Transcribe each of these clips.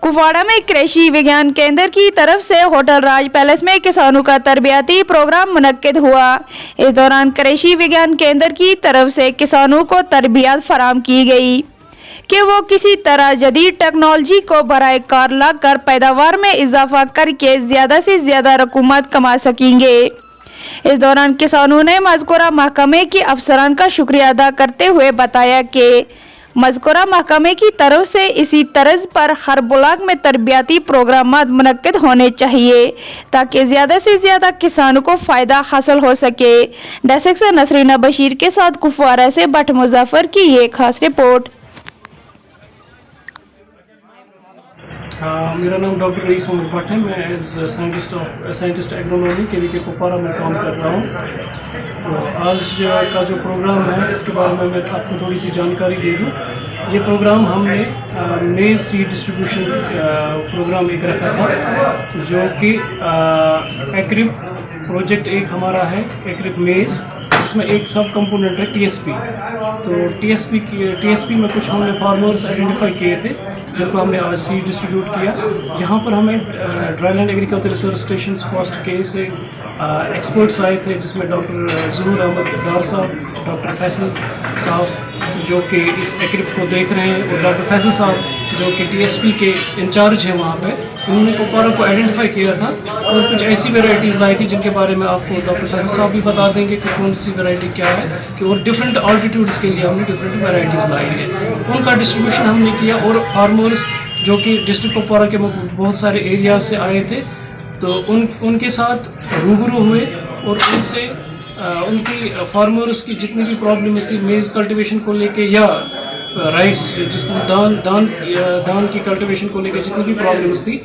कुपवाड़ा में कृषि विज्ञान केंद्र की तरफ से होटल राज पैलेस में किसानों का तरबियती प्रोग्राम मुनक्किद हुआ। इस दौरान कृषि विज्ञान केंद्र की तरफ से किसानों को तरबियत फराहम की गई कि वो किसी तरह जदीद टेक्नोलॉजी को बराए कार लाकर पैदावार में इजाफा करके ज़्यादा से ज़्यादा रकूमत कमा सकेंगे। इस दौरान किसानों ने मज़कूरा महकमे के अफसरान का शुक्रिया अदा करते हुए बताया कि मज़कूरा महकमे की तरफ से इसी तर्ज पर हर ब्लॉक में तरबियती प्रोग्राम मुनक्किद होने चाहिए ताकि ज़्यादा से ज़्यादा किसानों को फ़ायदा हासिल हो सके। डेस्क से नसरीना बशीर के साथ कुपवाड़ा से भट्ट मुजफ्फर की ये खास रिपोर्ट। मेरा नाम डॉक्टर रईस उमर भट्ट है। मैं एज साइंटिस्ट एग्रोनॉमी के लिए कुपवाड़ा में काम कर रहा हूँ। तो आज का जो प्रोग्राम है इसके बारे में मैं आपको थोड़ी सी जानकारी दे दूँ। ये प्रोग्राम हमने मेज सीड डिस्ट्रीब्यूशन प्रोग्राम एक रखा था, जो कि एक्रिप प्रोजेक्ट एक हमारा है, एक्रिप मेज, जिसमें एक सब कंपोनेंट है टीएसपी। तो टीएसपी में कुछ हमने फार्मर्स आइडेंटिफाई किए थे जिनको हमने आज सीड डिस्ट्रीब्यूट किया। यहाँ पर हमें dryland agriculture research station first के से एक्सपर्ट्स आए थे, जिसमें डॉक्टर ज़हूर अहमद डार साहब, डॉक्टर फैसल साहब जो कि इस एक्रिप को देख रहे हैं, और डॉक्टर फैसल साहब जो कि टीएसपी के इंचार्ज हैं वहाँ पे। उन्होंने कुपवाड़ा को आइडेंटिफाई किया था और कुछ ऐसी वेराइटीज़ लाई थी जिनके बारे में आपको डॉक्टर फैसल साहब भी बता देंगे कि कौन सी वेराइटी क्या है, कि और डिफरेंट ऑल्टीट्यूड्स के लिए हमने डिफरेंट वेराइटीज़ लाई है। उनका डिस्ट्रीब्यूशन हमने किया और फार्मर्स जो कि डिस्ट्रिक्ट कुपवाड़ा के बहुत सारे एरियाज से आए थे, तो उनके साथ रूबरू हुए और उनसे उनकी फार्मर्स की जितनी भी प्रॉब्लम्स थी मेज़ कल्टीवेशन को लेके या राइस जिसको दान की कल्टीवेशन को लेके जितनी भी प्रॉब्लम्स थी,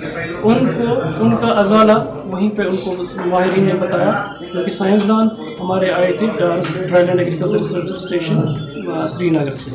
उनका अजाला वहीं पे उनको माहिरीन ने बताया, जो कि साइंसदान हमारे आए थे dryland agriculture research station Srinagar से।